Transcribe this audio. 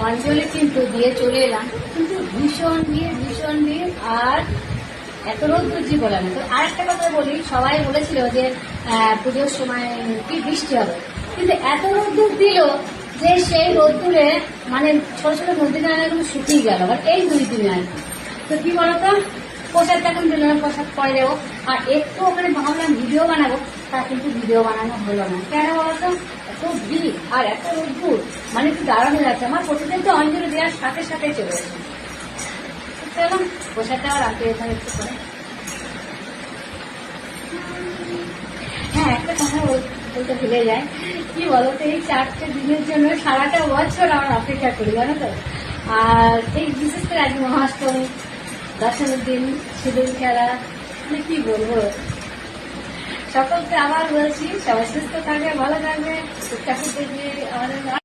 অঞ্জলি কিন্তু দিয়ে চলে এলাম, কিন্তু ভীষণ ভিড় আর এত রোদ্দুর জি বলে না। তো আরেকটা কথা বলি, সবাই বলেছিল যে পুজোর সময় কি বৃষ্টি হবে, কিন্তু এত রোদ্দুর দিল যে সেই রোদ্দুরে মানে ছোট ছোট নদী নালাগুলো শুকিয়ে গেল আর এই 2 দিনে আর কি। তো কি বলতো, প্রসাদটা এখন দিল না, প্রসাদ পরে দেবো। আর একটু ওখানে ভাবলাম ভিডিও বানাবো, তা কিন্তু ভিডিও বানানো হলো না। কেন বলতো, এত ভিড় আর এত রোদ্দুর, মানে একটু দাঁড়ানো হয়ে যাচ্ছে। আমার প্রতিদিন তো অঞ্জলি দেওয়ার সাথে সাথে চলে এসেছে। চলো প্রসাদটা আবার রাখতে যেতে একটু করে। হ্যাঁ, একটা কথা বলতে ভুলে যায়, কি বলতো, এই 4টে দিনের জন্য সারাটা বছর আমরা অপেক্ষা করি, জানো তো। আর এই বিশেষ করে আজ মহাষ্টমী, দশমীর দিন সিঁদুর খেলা, মানে কি বলবো। সকলকে আবার বলছি, সবাই সুস্থ থাকবে, ভালো থাকবে, ঠাকুর দেখবে আমাদের।